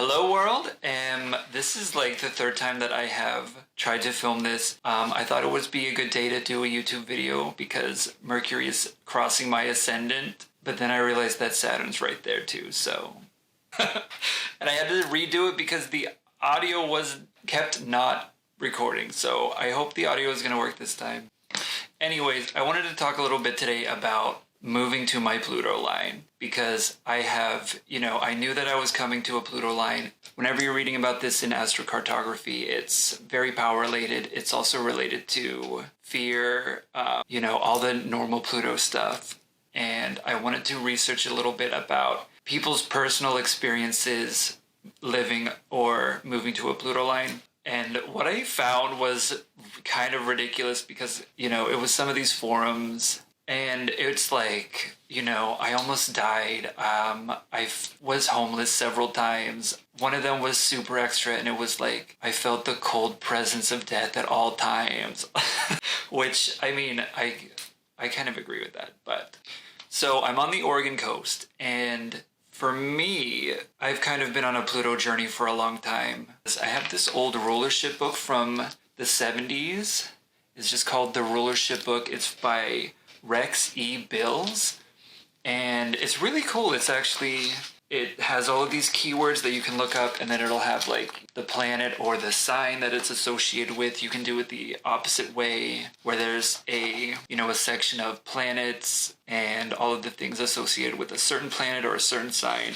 Hello world, this is like the third time that I have tried to film this. I thought it would be a good day to do a YouTube video because Mercury is crossing my ascendant, but then I realized that Saturn's right there too, so... and I had to redo it because the audio was kept not recording, so I hope the audio is going to work this time. Anyways, I wanted to talk a little bit today about moving to my Pluto line because I have, I knew that I was coming to a Pluto line. Whenever you're reading about this in astrocartography, it's very power related. It's also related to fear, all the normal Pluto stuff. And I wanted to research a little bit about people's personal experiences living or moving to a Pluto line. And what I found was kind of ridiculous because, it was some of these forums and it's like, I almost died. I was homeless several times. One of them was super extra and it was like, I felt the cold presence of death at all times. Which, I kind of agree with that. But so I'm on the Oregon coast and for me, I've kind of been on a Pluto journey for a long time. I have this old rulership book from the 70s. It's just called The Rulership Book. It's by Rex E. Bills. And it's really cool. It has all of these keywords that you can look up and then it'll have like the planet or the sign that it's associated with. You can do it the opposite way where there's a section of planets and all of the things associated with a certain planet or a certain sign.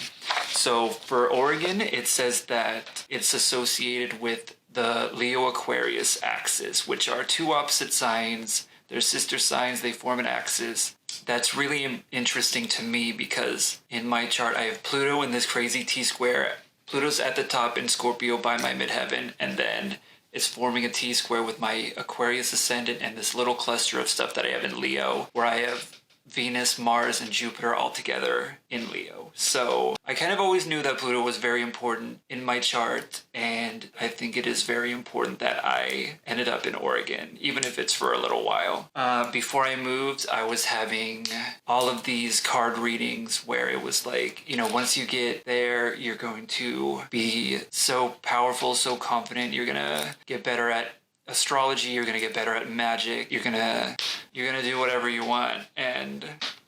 So for Oregon, it says that it's associated with the Leo-Aquarius axis, which are two opposite signs. They're sister signs, they form an axis. That's really interesting to me because in my chart I have Pluto in this crazy T-square. Pluto's at the top in Scorpio by my midheaven, and then it's forming a T-square with my Aquarius ascendant and this little cluster of stuff that I have in Leo, where I have Venus, Mars, and Jupiter all together in Leo. So I kind of always knew that Pluto was very important in my chart, and I think it is very important that I ended up in Oregon, even if it's for a little while. Before I moved, I was having all of these card readings where it was like, once you get there, you're going to be so powerful, so confident, you're gonna get better at astrology, you're gonna get better at magic, you're gonna do whatever you want. And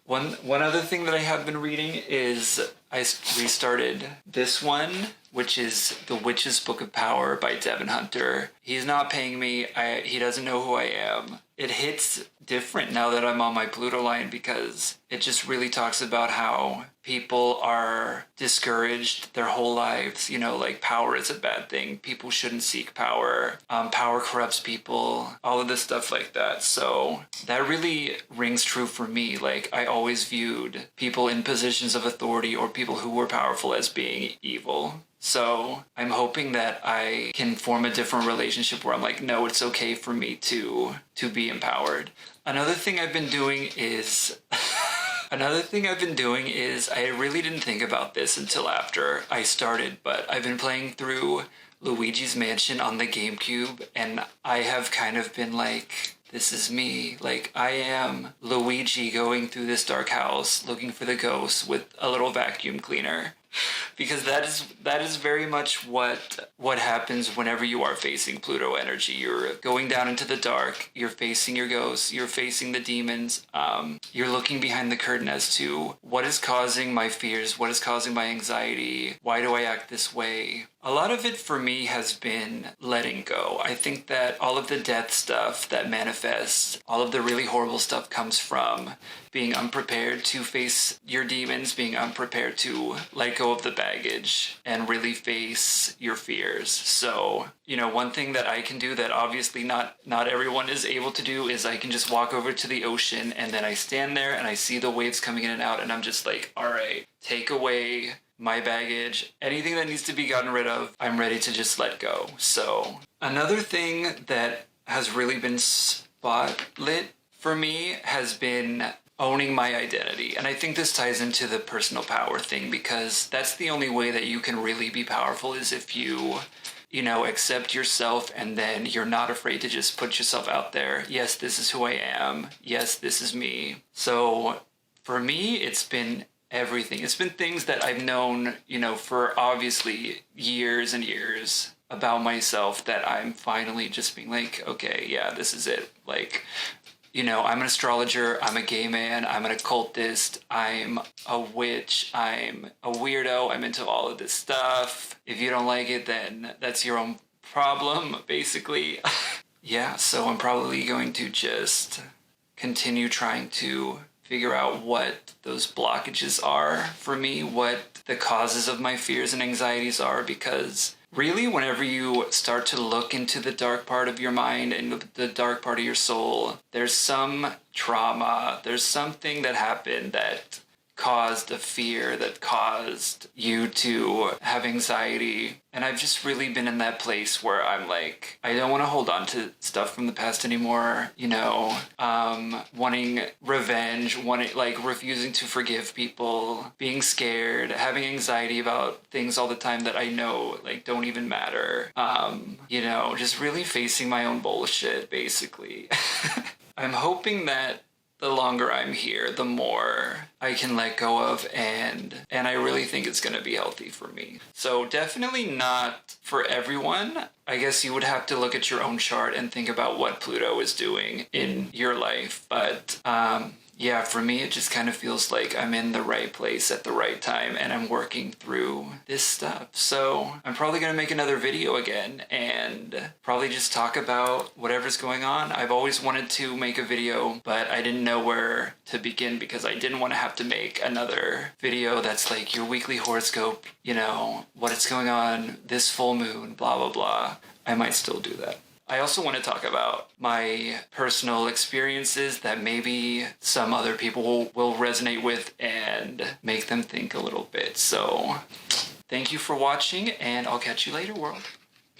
one other thing that I have been reading is I restarted this one, which is The Witch's Book of Power by Devin Hunter. He's not paying me. He doesn't know who I am. It hits different now that I'm on my Pluto line because it just really talks about how people are discouraged their whole lives. Like power is a bad thing. People shouldn't seek power. Power corrupts people. All of this stuff like that. So that really rings true for me. Like I always viewed people in positions of authority or people who were powerful as being evil. So I'm hoping that I can form a different relationship where I'm like, no, it's okay for me to be empowered. Another thing I've been doing is I really didn't think about this until after I started, but I've been playing through Luigi's Mansion on the GameCube, and I have kind of been like, this is me. Like, I am Luigi going through this dark house looking for the ghosts with a little vacuum cleaner. Because that is very much what happens whenever you are facing Pluto energy. You're going down into the dark, you're facing your ghosts, you're facing the demons, you're looking behind the curtain as to what is causing my fears, what is causing my anxiety, why do I act this way? A lot of it for me has been letting go. I think that all of the death stuff that manifests, all of the really horrible stuff comes from being unprepared to face your demons, being unprepared to let go of the baggage and really face your fears. So, one thing that I can do that obviously not everyone is able to do is I can just walk over to the ocean and then I stand there and I see the waves coming in and out and I'm just like, all right, take away my baggage, anything that needs to be gotten rid of, I'm ready to just let go. So another thing that has really been spotlit for me has been owning my identity. And I think this ties into the personal power thing because that's the only way that you can really be powerful is if you accept yourself and then you're not afraid to just put yourself out there. Yes, this is who I am. Yes, this is me. So for me, it's been everything. It's been things that I've known, for obviously years and years about myself that I'm finally just being like, okay, yeah, this is it. Like, I'm an astrologer, I'm a gay man, I'm an occultist, I'm a witch, I'm a weirdo, I'm into all of this stuff. If you don't like it, then that's your own problem, basically. Yeah, so I'm probably going to just continue trying to figure out what those blockages are for me, what the causes of my fears and anxieties are, because really, whenever you start to look into the dark part of your mind and the dark part of your soul, there's some trauma, there's something that happened that caused a fear, that caused you to have anxiety. And I've just really been in that place where I'm like, I don't want to hold on to stuff from the past anymore, wanting revenge, refusing to forgive people, being scared, having anxiety about things all the time that I know, don't even matter. Just really facing my own bullshit, basically. I'm hoping that the longer I'm here, the more I can let go of, and I really think it's going to be healthy for me. So definitely not for everyone. I guess you would have to look at your own chart and think about what Pluto is doing in your life. But yeah, for me, it just kind of feels like I'm in the right place at the right time and I'm working through this stuff. So I'm probably going to make another video again and probably just talk about whatever's going on. I've always wanted to make a video, but I didn't know where to begin because I didn't want to have to make another video that's like your weekly horoscope, what is going on this full moon, blah, blah, blah. I might still do that. I also want to talk about my personal experiences that maybe some other people will resonate with and make them think a little bit. So thank you for watching, and I'll catch you later, world.